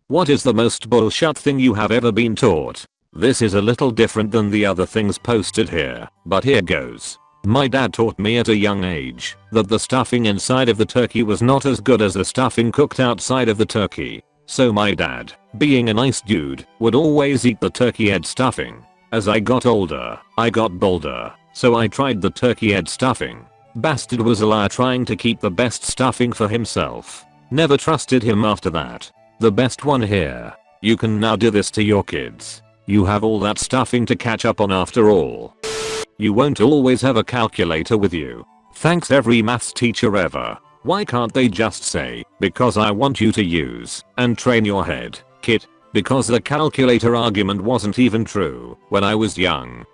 What is the most bullshit thing you have ever been taught? This is a little different than the other things posted here, but here goes. My dad taught me at a young age that the stuffing inside of the turkey was not as good as the stuffing cooked outside of the turkey. So my dad, being a nice dude, would always eat the turkey head stuffing. As I got older, I got bolder, so I tried the turkey head stuffing. Bastard was a liar trying to keep the best stuffing for himself. Never trusted him after that. The best one here. You can now do this to your kids. You have all that stuffing to catch up on after all. You won't always have a calculator with you. Thanks every maths teacher ever. Why can't they just say, because I want you to use and train your head, kid? Because the calculator argument wasn't even true when I was young.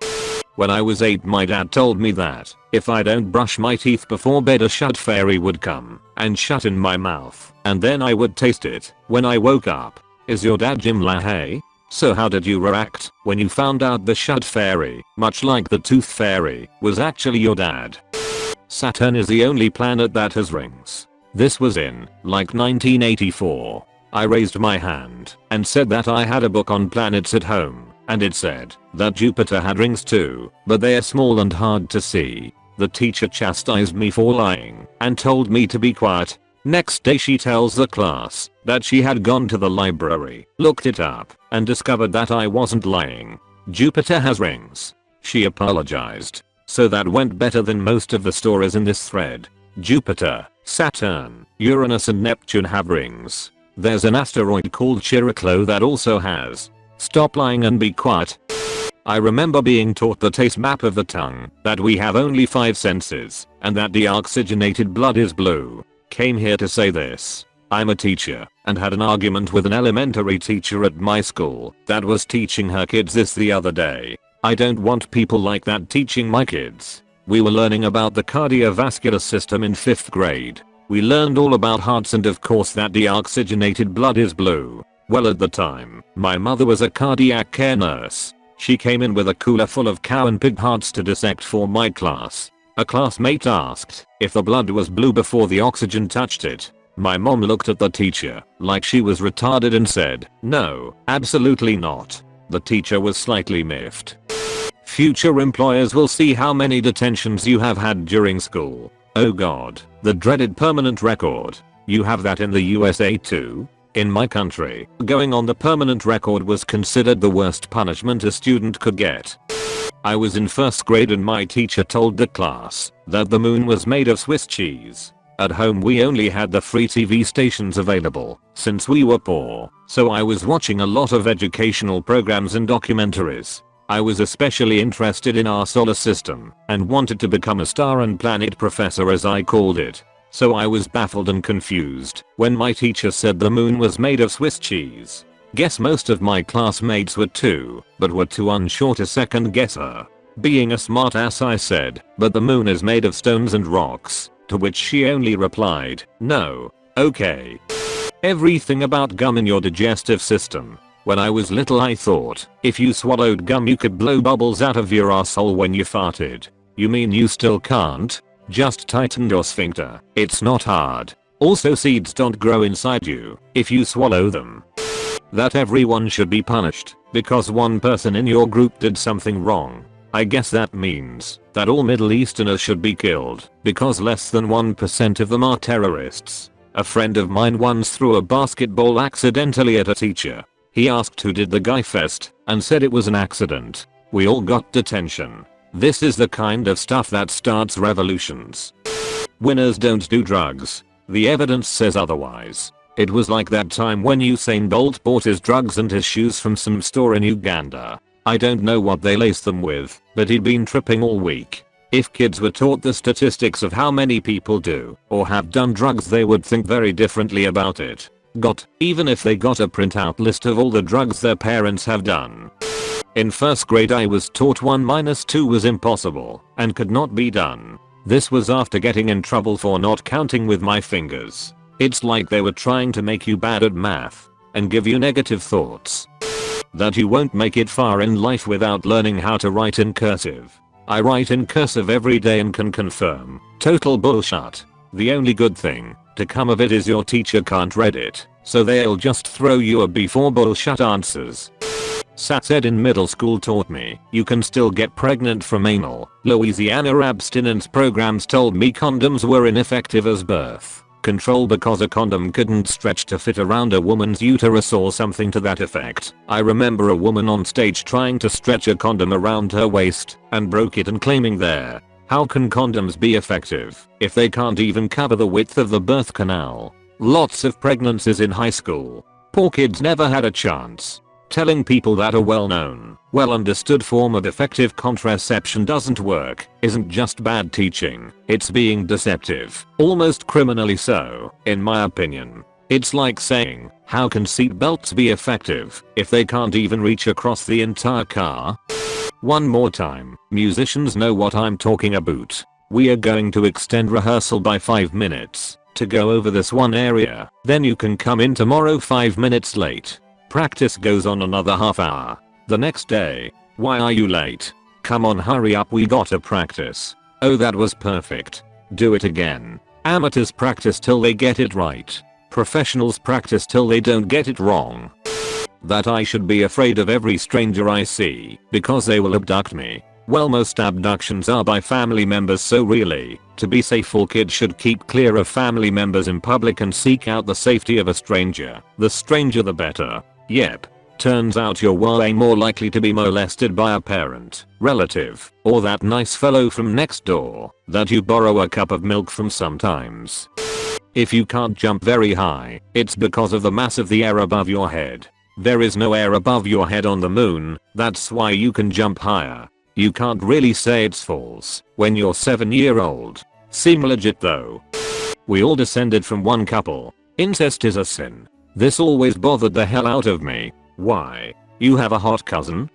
When I was 8 my dad told me that if I don't brush my teeth before bed a shut fairy would come and shut in my mouth and then I would taste it when I woke up. Is your dad Jim LaHaye? So how did you react when you found out the shut fairy, much like the tooth fairy, was actually your dad? Saturn is the only planet that has rings. This was in, like 1984. I raised my hand and said that I had a book on planets at home, and it said that Jupiter had rings too, but they are small and hard to see. The teacher chastised me for lying and told me to be quiet. Next day she tells the class that she had gone to the library, looked it up, and discovered that I wasn't lying. Jupiter has rings. She apologized. So that went better than most of the stories in this thread. Jupiter, Saturn, Uranus and Neptune have rings. There's an asteroid called Chiriclo that also has. Stop lying and be quiet. I remember being taught the taste map of the tongue, that we have only 5 senses, and that deoxygenated blood is blue. Came here to say this. I'm a teacher and had an argument with an elementary teacher at my school that was teaching her kids this the other day. I don't want people like that teaching my kids. We were learning about the cardiovascular system in 5th grade. We learned all about hearts and of course that deoxygenated blood is blue. Well, at the time, my mother was a cardiac care nurse. She came in with a cooler full of cow and pig hearts to dissect for my class. A classmate asked if the blood was blue before the oxygen touched it. My mom looked at the teacher like she was retarded and said, "No, absolutely not." The teacher was slightly miffed. Future employers will see how many detentions you have had during school. Oh god, the dreaded permanent record. You have that in the USA too? In my country, going on the permanent record was considered the worst punishment a student could get. I was in 1st grade and my teacher told the class that the moon was made of Swiss cheese. At home we only had the free TV stations available since we were poor, so I was watching a lot of educational programs and documentaries. I was especially interested in our solar system and wanted to become a star and planet professor as I called it. So I was baffled and confused when my teacher said the moon was made of Swiss cheese. Guess most of my classmates were too, but were too unsure to second guess her. Being a smart ass I said, but the moon is made of stones and rocks, to which she only replied, "No, okay." Everything about gum in your digestive system. When I was little I thought if you swallowed gum you could blow bubbles out of your asshole when you farted. You mean you still can't? Just tighten your sphincter. It's not hard. Also seeds don't grow inside you if you swallow them. That everyone should be punished because one person in your group did something wrong. I guess that means that all Middle Easterners should be killed because less than 1% of them are terrorists. A friend of mine once threw a basketball accidentally at a teacher. He asked who did the guy first and said it was an accident. We all got detention. This is the kind of stuff that starts revolutions. Winners don't do drugs. The evidence says otherwise. It was like that time when Usain Bolt bought his drugs and his shoes from some store in Uganda. I don't know what they laced them with, but he'd been tripping all week. If kids were taught the statistics of how many people do or have done drugs they would think very differently about it. Even if they got a printout list of all the drugs their parents have done. In 1st grade I was taught 1 minus 2 was impossible and could not be done. This was after getting in trouble for not counting with my fingers. It's like they were trying to make you bad at math and give you negative thoughts. That you won't make it far in life without learning how to write in cursive. I write in cursive every day and can confirm. Total bullshit. The only good thing to come of it is your teacher can't read it. so they'll just throw you a before bullshit answers. Sat ed in middle school taught me you can still get pregnant from anal. Louisiana abstinence programs told me condoms were ineffective as birth control because a condom couldn't stretch to fit around a woman's uterus or something to that effect. I remember a woman on stage trying to stretch a condom around her waist and broke it and claiming there. How can condoms be effective if they can't even cover the width of the birth canal? Lots of pregnancies in high school. Poor kids never had a chance. Telling people that a well-known, well-understood form of effective contraception doesn't work isn't just bad teaching, it's being deceptive, almost criminally so, in my opinion. It's like saying, how can seatbelts be effective if they can't even reach across the entire car? One more time, musicians know what I'm talking about. We are going to extend rehearsal by 5 minutes to go over this one area, then you can come in tomorrow 5 minutes late. Practice goes on another half hour. The next day, why are you late? Come on, hurry up, we gotta practice. Oh, that was perfect. Do it again. Amateurs practice till they get it right. Professionals practice till they don't get it wrong. That I should be afraid of every stranger I see because they will abduct me. Well, most abductions are by family members, so really, to be safe, all kids should keep clear of family members in public and seek out the safety of a stranger. The stranger the better. Yep. Turns out you're way more likely to be molested by a parent, relative, or that nice fellow from next door that you borrow a cup of milk from sometimes. If you can't jump very high, it's because of the mass of the air above your head. There is no air above your head on the moon, that's why you can jump higher. You can't really say it's false when you're 7-year-old. Seem legit though. We all descended from one couple. Incest is a sin. This always bothered the hell out of me. Why? You have a hot cousin?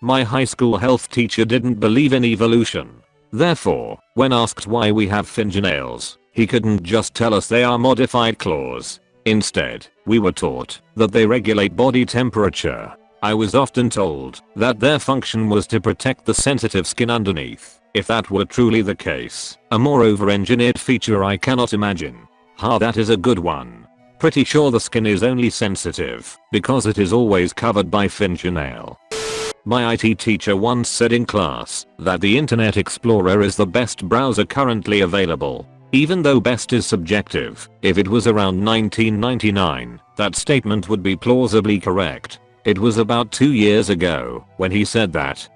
My high school health teacher didn't believe in evolution. Therefore, when asked why we have fingernails, he couldn't just tell us they are modified claws. Instead, we were taught that they regulate body temperature. I was often told that their function was to protect the sensitive skin underneath. If that were truly the case, a more over-engineered feature I cannot imagine. That is a good one. Pretty sure the skin is only sensitive because it is always covered by fingernail. My IT teacher once said in class that the Internet Explorer is the best browser currently available. Even though best is subjective, if it was around 1999, that statement would be plausibly correct. It was about 2 years ago when he said that.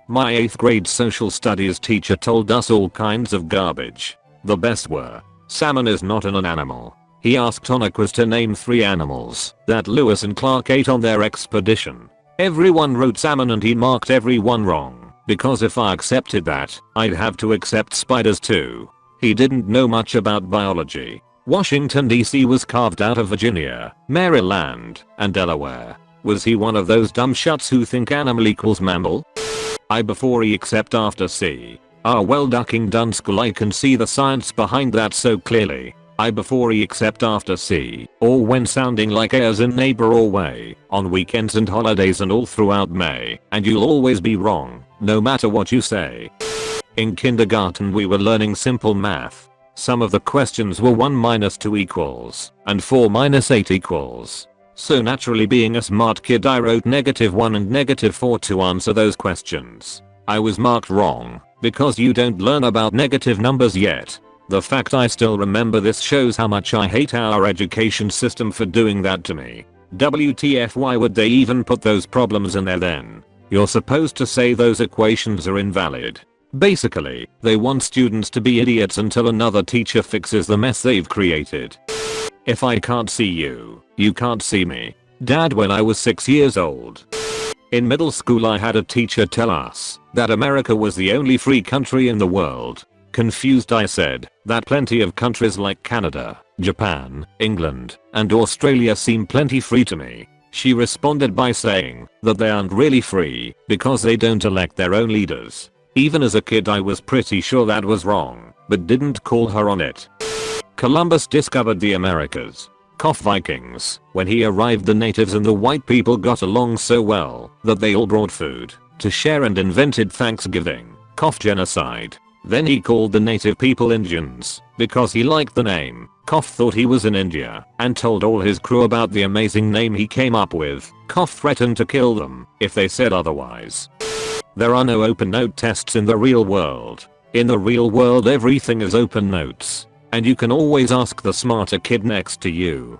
My 8th grade social studies teacher told us all kinds of garbage. The best were, salmon is not an animal. He asked on a quiz to name 3 animals that Lewis and Clark ate on their expedition. Everyone wrote salmon and he marked everyone wrong, because if I accepted that, I'd have to accept spiders too. He didn't know much about biology. Washington DC was carved out of Virginia, Maryland, and Delaware. Was he one of those dumb shuts who think animal equals mammal? I before E except after C. Well, ducking done school, I can see the science behind that so clearly. I before E except after C, or when sounding like A as in neighbor or way, on weekends and holidays and all throughout May, and you'll always be wrong, no matter what you say. In kindergarten we were learning simple math. Some of the questions were 1 minus 2 equals, and 4 minus 8 equals. So naturally, being a smart kid, I wrote -1 and -4 to answer those questions. I was marked wrong, because you don't learn about negative numbers yet. The fact I still remember this shows how much I hate our education system for doing that to me. WTF, why would they even put those problems in there then? You're supposed to say those equations are invalid. Basically, they want students to be idiots until another teacher fixes the mess they've created. If I can't see you, you can't see me. Dad, when I was 6 years old. In middle school I had a teacher tell us that America was the only free country in the world. Confused, I said that plenty of countries like Canada, Japan, England, and Australia seem plenty free to me. She responded by saying that they aren't really free because they don't elect their own leaders. Even as a kid I was pretty sure that was wrong, but didn't call her on it. Columbus discovered the Americas. Vikings. When he arrived, the natives and the white people got along so well that they all brought food to share and invented Thanksgiving. Genocide. Then he called the native people Indians because he liked the name. Cough thought he was in India and told all his crew about the amazing name he came up with. Cough threatened to kill them if they said otherwise. There are no open note tests in the real world. In the real world everything is open notes. And you can always ask the smarter kid next to you.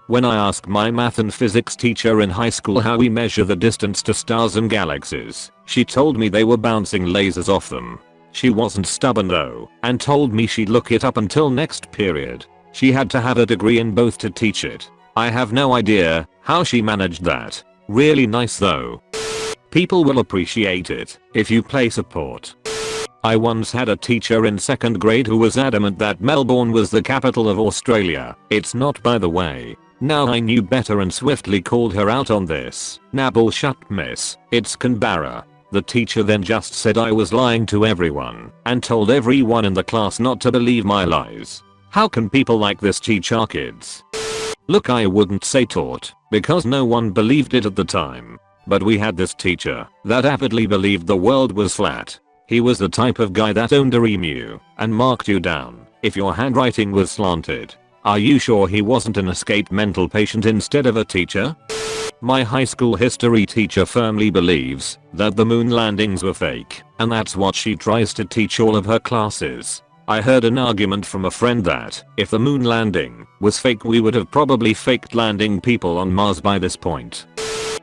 When I asked my math and physics teacher in high school how we measure the distance to stars and galaxies, she told me they were bouncing lasers off them. She wasn't stubborn though, and told me she'd look it up until next period. She had to have a degree in both to teach it. I have no idea how she managed that. Really nice though. People will appreciate it if you play support. I once had a teacher in 2nd grade who was adamant that Melbourne was the capital of Australia. It's not, by the way. Now I knew better and swiftly called her out on this. Nah bullshit miss, it's Canberra. The teacher then just said I was lying to everyone and told everyone in the class not to believe my lies. How can people like this teach our kids? Look, I wouldn't say taught because no one believed it at the time. But we had this teacher that avidly believed the world was flat. He was the type of guy that owned a emu and marked you down if your handwriting was slanted. Are you sure he wasn't an escaped mental patient instead of a teacher? My high school history teacher firmly believes that the moon landings were fake, and that's what she tries to teach all of her classes. I heard an argument from a friend that if the moon landing was fake we would have probably faked landing people on Mars by this point.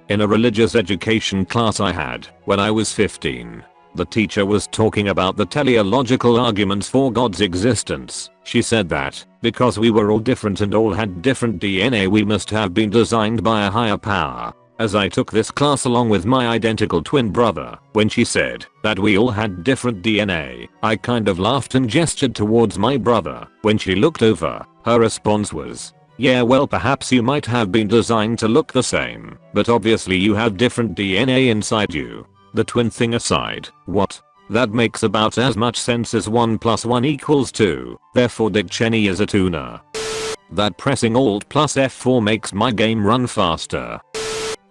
In a religious education class I had when I was 15, the teacher was talking about the teleological arguments for God's existence. She said that because we were all different and all had different DNA we must have been designed by a higher power. As I took this class along with my identical twin brother, when she said that we all had different DNA, I kind of laughed and gestured towards my brother. When she looked over, her response was, "Yeah, well, perhaps you might have been designed to look the same, but obviously you have different DNA inside you." The twin thing aside, what? That makes about as much sense as 1 + 1 = 2, therefore Dick Cheney is a tuner. That pressing Alt + F4 makes my game run faster.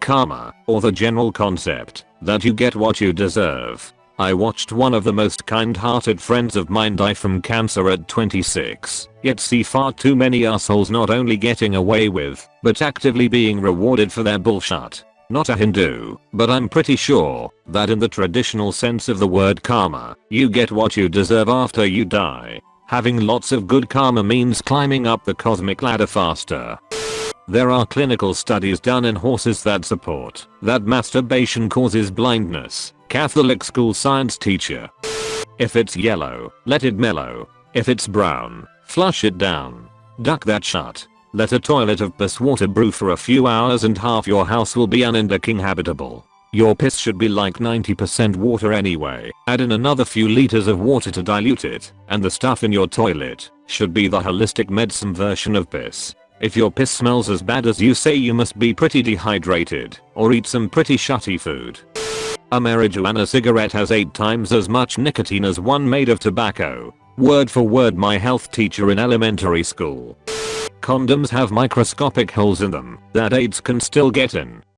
Karma, or the general concept that you get what you deserve. I watched one of the most kind-hearted friends of mine die from cancer at 26, yet see far too many assholes not only getting away with, but actively being rewarded for their bullshit. Not a Hindu, but I'm pretty sure that in the traditional sense of the word karma, you get what you deserve after you die. Having lots of good karma means climbing up the cosmic ladder faster. There are clinical studies done in horses that support that masturbation causes blindness. Catholic school science teacher. If it's yellow, let it mellow. If it's brown, flush it down. Duck that shut. Let a toilet of piss water brew for a few hours and half your house will be uninhabitable. Your piss should be like 90% water anyway. Add in another few liters of water to dilute it, and the stuff in your toilet should be the holistic medicine version of piss. If your piss smells as bad as you say, you must be pretty dehydrated or eat some pretty shitty food. A marijuana cigarette has 8 times as much nicotine as one made of tobacco. Word for word my health teacher in elementary school. Condoms have microscopic holes in them that AIDS can still get in.